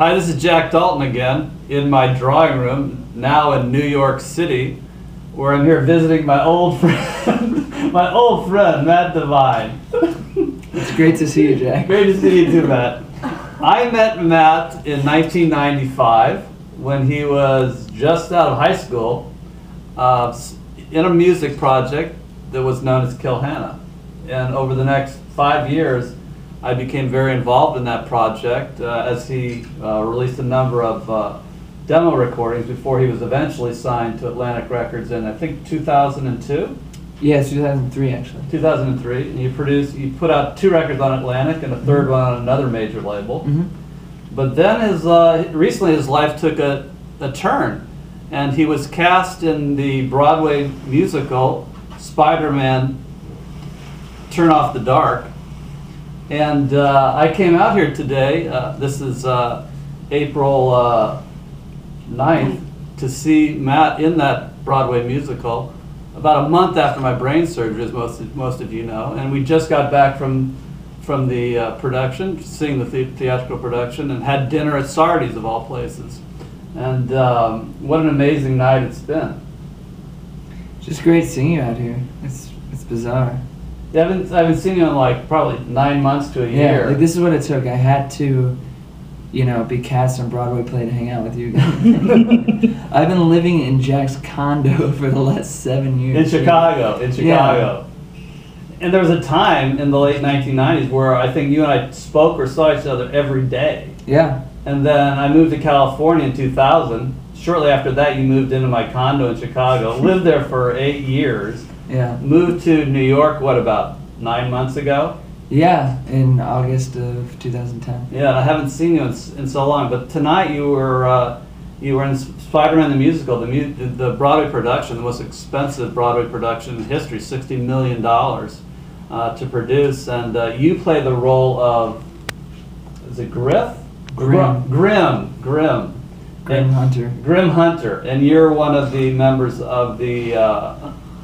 Hi, this is Jack Daulton again in my drawing room, now in New York City, where I'm here visiting my old friend, Mat Devine. It's great to see you, Jack. Great to see you too, Matt. I met Matt in 1995 when he was just out of high school in a music project that was known as Kill Hannah. And over the next 5 years, I became very involved in that project as he released a number of demo recordings before he was eventually signed to Atlantic Records in, I think, 2002? Yeah, 2003 actually. 2003, and you put out 2 records on Atlantic and a third one on another major label. But then recently his life took a turn, and he was cast in the Broadway musical Spider-Man Turn Off the Dark. And I came out here today, this is April 9th, to see Matt in that Broadway musical about a month after my brain surgery, as most of you know. And we just got back from the production, seeing the theatrical production, and had dinner at Sardi's of all places. And what an amazing night it's been. Just great seeing you out here. It's bizarre. Yeah, I haven't seen you in like probably 9 months to a year. Yeah, like this is what it took. I had to, be cast on Broadway play to hang out with you guys. I've been living in Jack's condo for the last 7 years. In Chicago. Yeah. And there was a time in the late 1990s where I think you and I spoke or saw each other every day. Yeah. And then I moved to California in 2000. Shortly after that, you moved into my condo in Chicago. Lived there for 8 years. Yeah. Moved to New York, what, about 9 months ago? Yeah, in August of 2010. Yeah, and I haven't seen you in so long. But tonight you were in Spider-Man the Musical, the Broadway production, the most expensive Broadway production in history, $60 million to produce. And you play the role of, is it Griff? Grim. Grim Hunter. Grim Hunter, and you're one of the members of the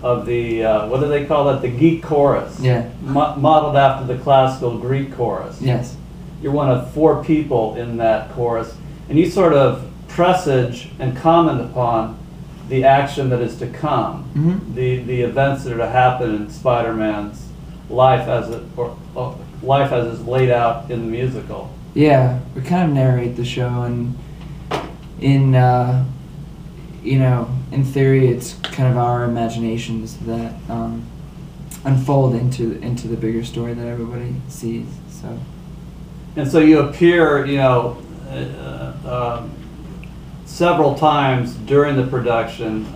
what do they call that? The geek chorus. Yeah. Modeled after the classical Greek chorus. Yes. You're one of 4 people in that chorus, and you sort of presage and comment upon the action that is to come, the events that are to happen in Spider-Man's life as is laid out in the musical. Yeah, we kind of narrate the show, and in theory, it's kind of our imaginations that unfold into the bigger story that everybody sees. And so you appear, several times during the production,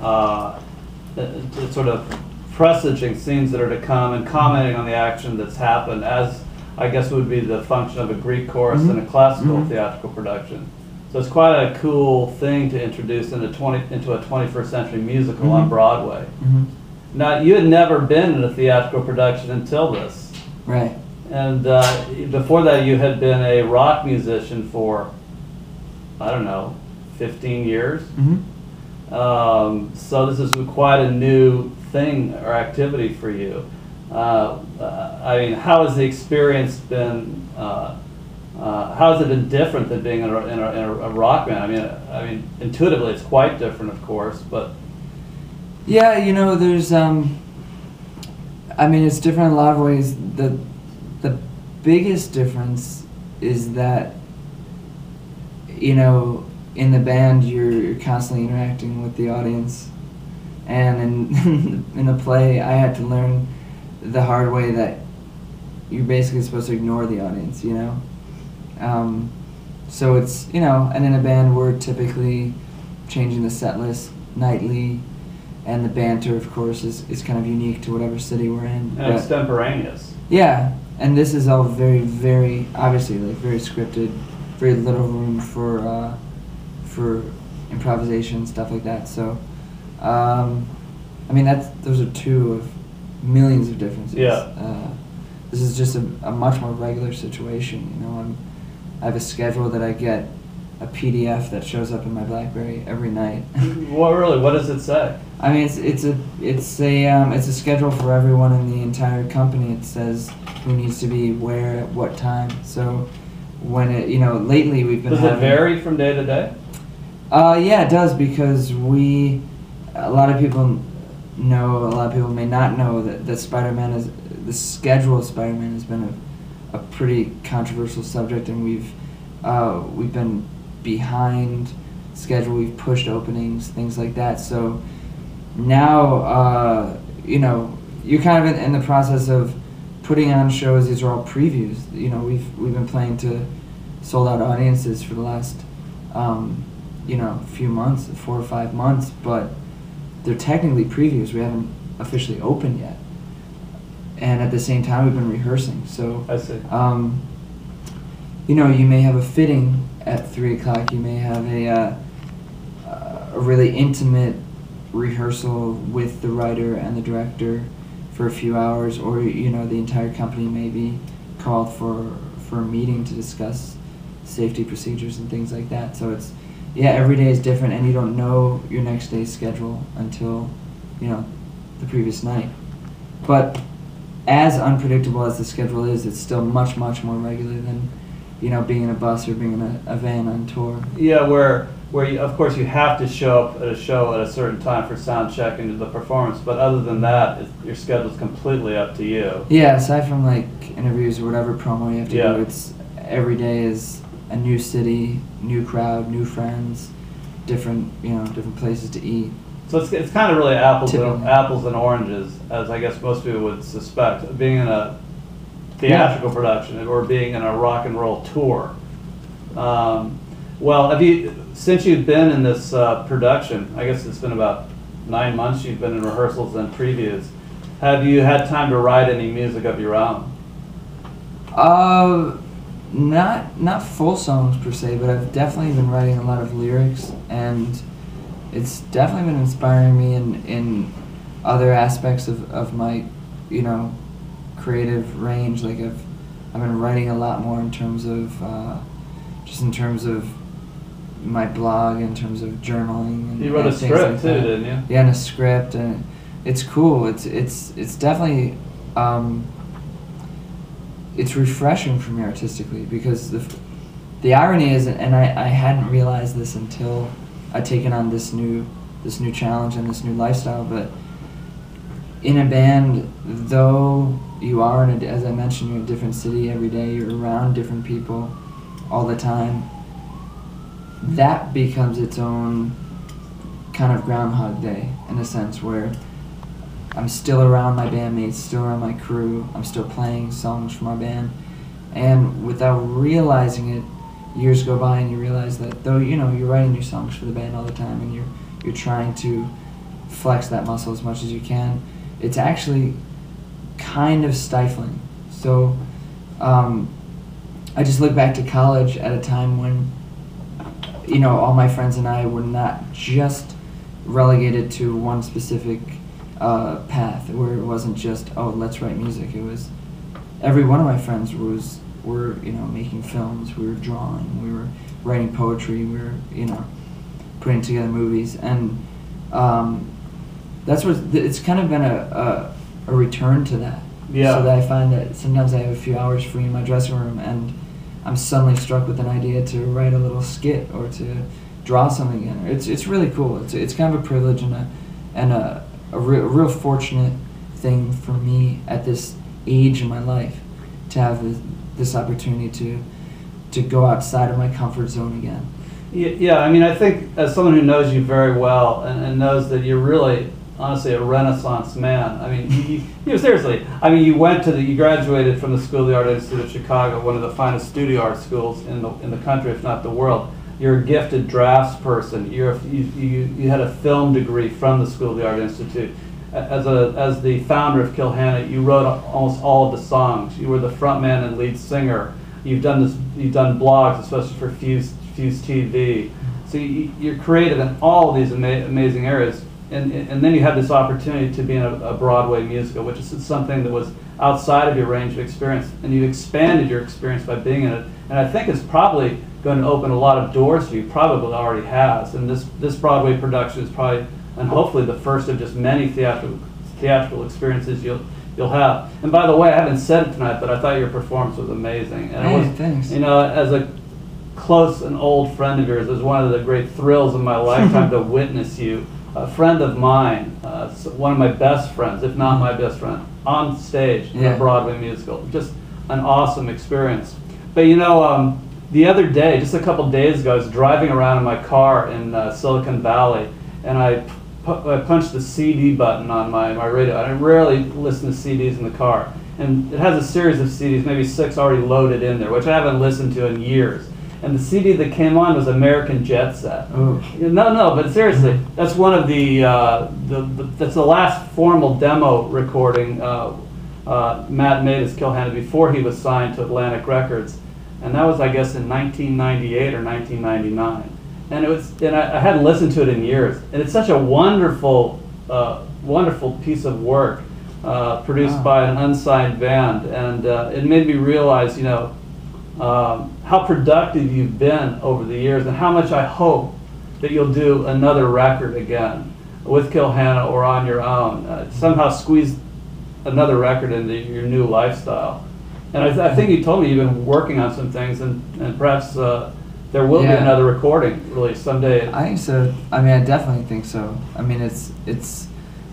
sort of presaging scenes that are to come and commenting on the action that's happened, as I guess would be the function of a Greek chorus in a classical theatrical production. So it's quite a cool thing to introduce into a 21st century musical on Broadway. Now, you had never been in a theatrical production until this. Right. And before that, you had been a rock musician for, I don't know, 15 years. So this is quite a new thing or activity for you. I mean, how has the experience been? How has it been different than being in a rock band? I mean, intuitively, it's quite different, of course, but yeah, there's it's different in a lot of ways. The biggest difference is that in the band you're constantly interacting with the audience, and in a play I had to learn the hard way that you're basically supposed to ignore the audience, so it's, and in a band we're typically changing the set list nightly, and the banter, of course, is kind of unique to whatever city we're in. And extemporaneous. Yeah, and this is all very, very, obviously, like, very scripted, very little room for improvisation, stuff like that. So, those are 2 of millions of differences. Yeah. This is just a much more regular situation. I have a schedule that I get a PDF that shows up in my BlackBerry every night. Well, really, what does it say? It's a schedule for everyone in the entire company. It says who needs to be where at what time. So when it, lately we've been Does it vary from day to day? Yeah, it does, because a lot of people know, a lot of people may not know that Spider-Man the schedule of Spider-Man has been a pretty controversial subject, and we've been behind schedule, we've pushed openings, things like that. So now, you're kind of in the process of putting on shows. These are all previews. We've been playing to sold out audiences for the last, few months, 4 or 5 months, but they're technically previews. We haven't officially opened yet. And at the same time, we've been rehearsing. So, I see. You may have a fitting at 3 o'clock. You may have a really intimate rehearsal with the writer and the director for a few hours, or the entire company may be called for a meeting to discuss safety procedures and things like that. So every day is different, and you don't know your next day's schedule until the previous night. But as unpredictable as the schedule is, it's still much, much more regular than being in a bus or being in a van on tour. Yeah, where you, of course, you have to show up at a show at a certain time for sound check and the performance, but other than that, your schedule's completely up to you. Yeah, aside from like interviews or whatever promo you have to do, it's every day is a new city, new crowd, new friends, different places to eat. So it's kind of really apples and oranges, as I guess most people would suspect, being in a theatrical production or being in a rock and roll tour. Well, since you've been in this production, I guess it's been about 9 months you've been in rehearsals and previews, have you had time to write any music of your own? Not full songs per se, but I've definitely been writing a lot of lyrics, and it's definitely been inspiring me in other aspects of my creative range. Like I've been writing a lot more in terms of just in terms of my blog, in terms of journaling. And, you wrote a script like too, didn't you? Yeah, and a script, and it's cool. It's definitely it's refreshing for me artistically, because the irony is, and I hadn't realized this until I'd taken on this new challenge and this new lifestyle, but in a band, though you are as I mentioned, you're in a different city every day, you're around different people all the time, that becomes its own kind of Groundhog Day, in a sense, where I'm still around my bandmates, still around my crew, I'm still playing songs from our band, and without realizing it, years go by and you realize that though you're writing new songs for the band all the time and you're trying to flex that muscle as much as you can, it's actually kind of stifling. So I just look back to college at a time when all my friends and I were not just relegated to one specific path, where it wasn't just, oh, let's write music. It was every one of my friends were making films, we were drawing, we were writing poetry, we were putting together movies, and that's what it's kind of been a return to that. Yeah. So that I find that sometimes I have a few hours free in my dressing room and I'm suddenly struck with an idea to write a little skit or to draw something in. It's really cool. It's kind of a privilege and a real fortunate thing for me at this age in my life to have this opportunity to go outside of my comfort zone again. Yeah, I mean, I think as someone who knows you very well and knows that you're really, honestly, a Renaissance man. I mean, seriously. I mean, you graduated from the School of the Art Institute of Chicago, one of the finest studio art schools in the country, if not the world. You're a gifted draftsperson. You had a film degree from the School of the Art Institute. As the founder of Kilhanna, you wrote almost all of the songs. You were the frontman and lead singer. You've done blogs, especially for Fuse TV. So you're creative in all of these amazing areas. And then you had this opportunity to be in a Broadway musical, which is something that was outside of your range of experience, and you've expanded your experience by being in it. And I think it's probably going to open a lot of doors for you. Probably already has. And this Broadway production is probably, and hopefully, the first of just many theatrical experiences you'll have. And by the way, I haven't said it tonight, but I thought your performance was amazing. And Hey, it was, thanks. you know, as a close and old friend of yours, it was one of the great thrills of my lifetime to witness you. A friend of mine, one of my best friends, if not my best friend, on stage in a Broadway musical. Just an awesome experience. But you know, the other day, just a couple days ago, I was driving around in my car in Silicon Valley, and I punched the CD button on my radio. I rarely listen to CDs in the car. And it has a series of CDs, maybe 6 already loaded in there, which I haven't listened to in years. And the CD that came on was American Jet Set. Oh. No, but seriously, that's one of that's the last formal demo recording Matt made as Kilhanna before he was signed to Atlantic Records. And that was, I guess, in 1998 or 1999. And I hadn't listened to it in years. And it's such a wonderful, wonderful piece of work produced by an unsigned band. And it made me realize, you know, how productive you've been over the years, and how much I hope that you'll do another record again with Kilhanna or on your own. Somehow squeeze another record into your new lifestyle. And I think you told me you've been working on some things, and perhaps there will be another recording released someday. I think so. I mean, I definitely think so. I mean, it's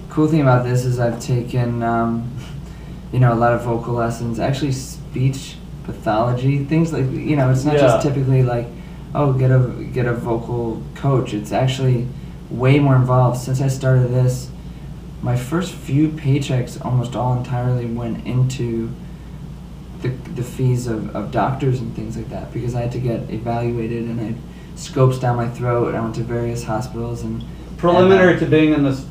cool thing about this is I've taken you know, a lot of vocal lessons, actually speech pathology, things like, you know, it's not just typically like, oh, get a vocal coach. It's actually way more involved. Since I started this, my first few paychecks almost all entirely went into the fees of doctors and things like that, because I had to get evaluated, and I had scopes down my throat. I went to various hospitals and preliminary to being in this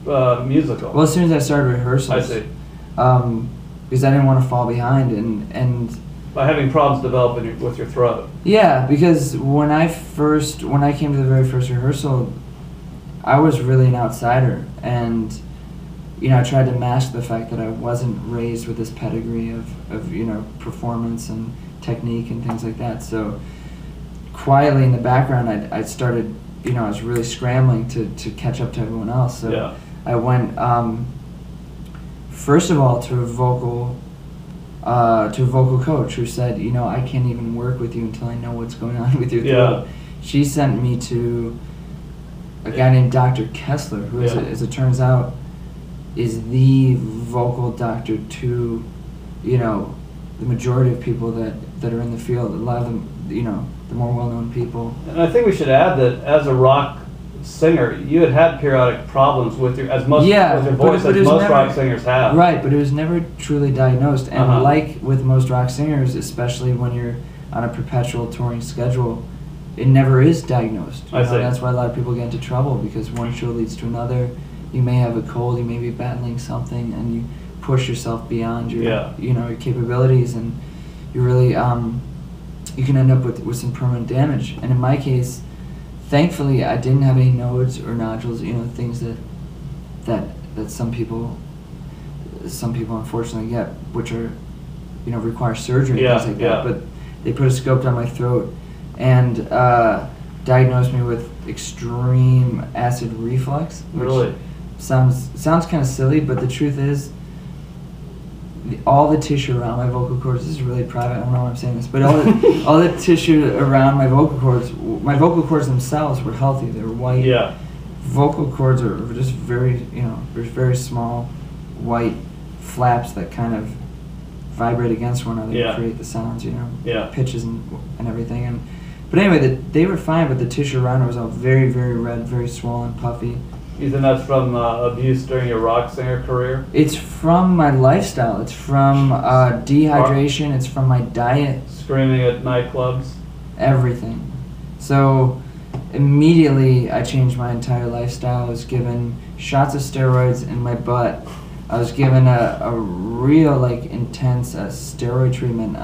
musical. Well, as soon as I started rehearsals, I see. Because I didn't want to fall behind, and by having problems developing with your throat. Yeah, because when I came to the very first rehearsal, I was really an outsider, and you know, I tried to mask the fact that I wasn't raised with this pedigree of you know, performance and technique and things like that. So quietly in the background, I started, you know, I was really scrambling to catch up to everyone else. So I went first of all to a vocal coach who said, you know, I can't even work with you until I know what's going on with your throat. She sent me to a guy named Dr. Kessler, who, as it turns out, is the vocal doctor to, you know, the majority of people that are in the field. A lot of them, you know, the more well-known people. And I think we should add that as a rock singer, you had periodic problems with your with your voice, as most rock singers have. Right, but it was never truly diagnosed. And like with most rock singers, especially when you're on a perpetual touring schedule, it never is diagnosed. You know, that's why a lot of people get into trouble, because one show leads to another. You may have a cold, you may be battling something, and you push yourself beyond your you know, your capabilities, and you really you can end up with some permanent damage. And in my case, thankfully, I didn't have any nodes or nodules, you know, things that some people unfortunately get, which are, you know, require surgery and things like that. But they put a scope down my throat and diagnosed me with extreme acid reflux. Which sounds kind of silly, but the truth is, all the tissue around my vocal cords, this is really private, I don't know why I'm saying this, but all the tissue around my vocal cords themselves were healthy. They were white. Vocal cords are just very, you know, there's very small white flaps that kind of vibrate against one another to create the sounds, you know, pitches and everything. But anyway, they were fine, but the tissue around it was all very, very red, very swollen, puffy. You think that's from abuse during your rock singer career? It's from my lifestyle. It's from dehydration. It's from my diet. Screaming at nightclubs? Everything. So immediately I changed my entire lifestyle. I was given shots of steroids in my butt. I was given a real, like, intense steroid treatment.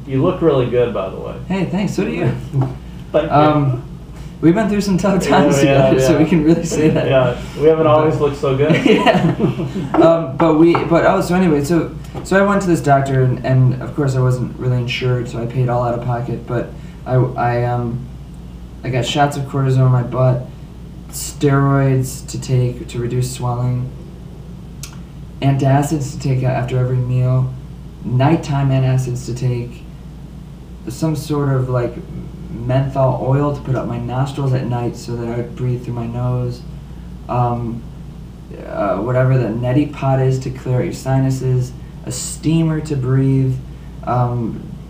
You look really good, by the way. Hey, thanks. So do you. Thank you. We've been through some tough times together, so we can really say that. We haven't always looked so good. So anyway, so I went to this doctor, and of course I wasn't really insured, so I paid all out of pocket. But I got shots of cortisone in my butt, steroids to take to reduce swelling, antacids to take after every meal, nighttime antacids to take, some sort of like menthol oil to put up my nostrils at night so that I would breathe through my nose, whatever the neti pot is to clear out your sinuses, a steamer to breathe,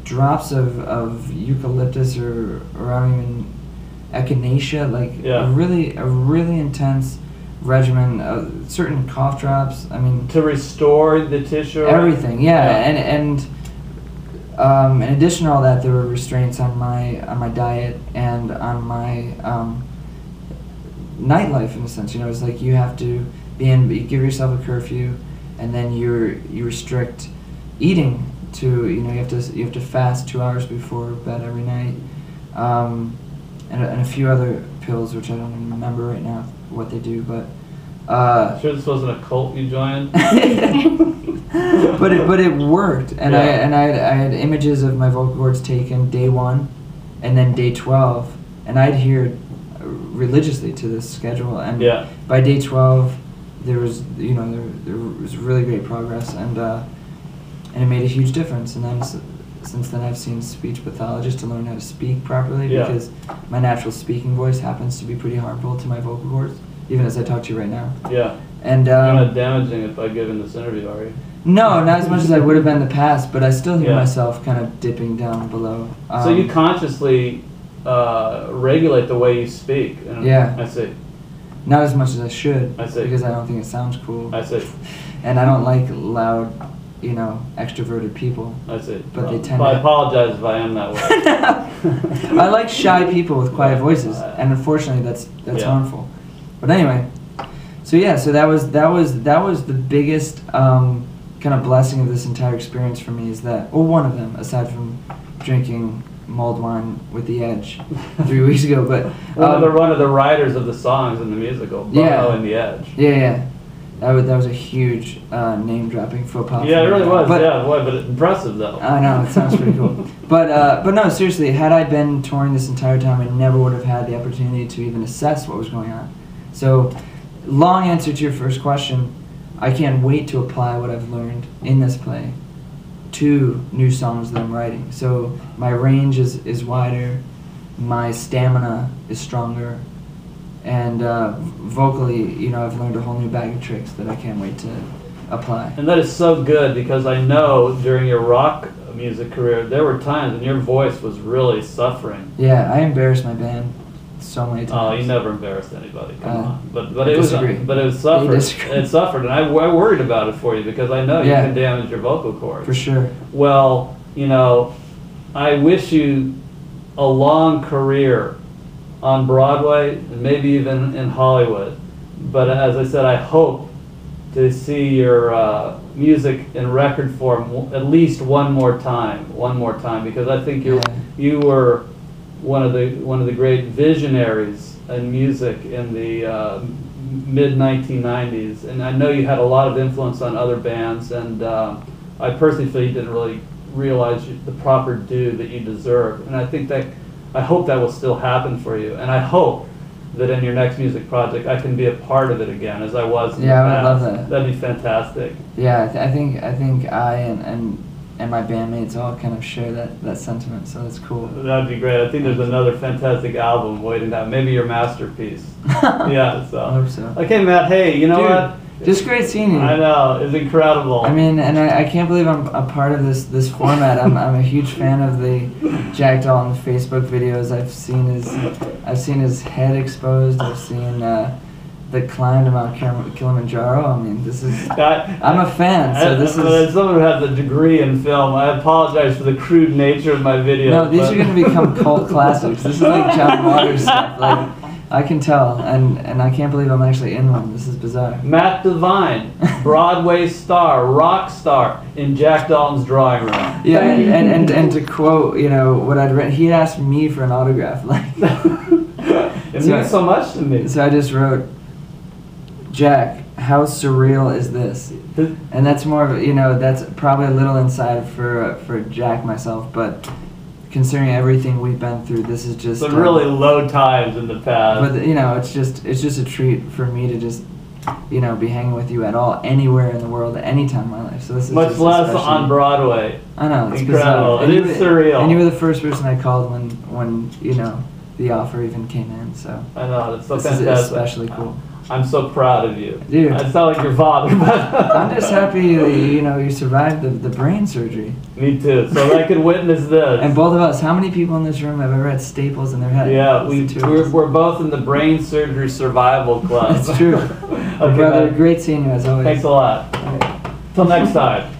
drops of eucalyptus or I don't even, echinacea, like a really intense regimen, certain cough drops. I mean, to restore the tissue. Everything, and in addition to all that, there were restraints on my diet and on my nightlife in a sense. You know, it's like you have to you give yourself a curfew, and then you restrict eating to, you know, you have to fast 2 hours before bed every night, and a few other pills which I don't even remember right now what they do, but sure this wasn't a cult you joined. but it worked, and I had images of my vocal cords taken day 1 and then day 12, and I adhered religiously to this schedule, and by day 12 there was, you know, there was really great progress, and it made a huge difference. And then since then I've seen speech pathologists to learn how to speak properly, because my natural speaking voice happens to be pretty harmful to my vocal cords, even as I talk to you right now. Yeah. And you're not damaging it by giving this interview, are you? No, not as much as I would have been in the past, but I still hear myself kind of dipping down below. So you consciously regulate the way you speak. I see. Not as much as I should. I see. Because I don't think it sounds cool. I see. And I don't like loud, you know, extroverted people. I see. But they tend I apologize if I am that way. I like shy people with quiet voices, and unfortunately that's harmful. But anyway, so that was the biggest kind of blessing of this entire experience for me, is that, well, one of them, aside from drinking mulled wine with the Edge 3 weeks ago, but one of the writers of the songs in the musical, Bono and the Edge. That was a huge name dropping faux pas. Yeah, it really was. But impressive though. I know, it sounds pretty cool. But no, seriously, had I been touring this entire time, I never would have had the opportunity to even assess what was going on. So, long answer to your first question, I can't wait to apply what I've learned in this play to new songs that I'm writing. So my range is wider, my stamina is stronger, and vocally, you know, I've learned a whole new bag of tricks that I can't wait to apply. And that is so good, because I know during your rock music career, there were times when your voice was really suffering. Yeah, I embarrassed my band so many times. Oh, you never embarrassed anybody. Come on. But it was suffered. It suffered, and I worried about it for you, because I know you can damage your vocal cords. For sure. Well, you know, I wish you a long career on Broadway, and maybe even in Hollywood. But as I said, I hope to see your music in record form at least one more time, because I think you were one of the great visionaries in music in the mid-1990s, and I know you had a lot of influence on other bands, and I personally feel you didn't really realize the proper due that you deserve, and I hope that will still happen for you, and I hope that in your next music project I can be a part of it again, as I was in the past. I would love that. That'd be fantastic. Yeah, I think I and my bandmates all kind of share that sentiment, so that's cool. That'd be great. I think there's another fantastic album waiting to happen. Maybe your masterpiece. Yeah, so. I hope so. Okay, Matt, hey, you know what? Just great seeing you. I know, it's incredible. I mean, and I can't believe I'm a part of this format. I'm a huge fan of the Jack Daulton Facebook videos. I've seen his head exposed. I've seen the climb to Mount Kilimanjaro. I mean, this is. I'm a fan. So this is. As someone who has a degree in film, I apologize for the crude nature of my videos. No, these are going to become cult classics. This is like John Waters stuff. Like, I can tell, and I can't believe I'm actually in one. This is bizarre. Mat Devine, Broadway star, rock star, in Jack Daulton's drawing room. Yeah, and to quote, you know, what I'd written, he asked me for an autograph. Like, it means so much to me. So I just wrote, Jack, how surreal is this? And that's more of, you know, that's probably a little inside for Jack myself, but considering everything we've been through, this is just some really low times in the past. But you know, it's just a treat for me to just you know, be hanging with you at all, anywhere in the world, at any time in my life. So this is Much just less especially- on Broadway. I know, it's Incredible. bizarre. It is surreal. And you were the first person I called when you know, the offer even came in, so. I know, it's so This fantastic. is especially cool. I'm so proud of you. Dude. I sound like your father, but I'm just happy that you know, you survived the brain surgery. Me too. So that I could witness this. And both of us, how many people in this room have ever had staples in their head? Yeah, It's the two of us. we're both in the brain surgery survival club. It's true. Okay, Brother, man. great seeing you as always. Thanks a lot. All right. Till next time.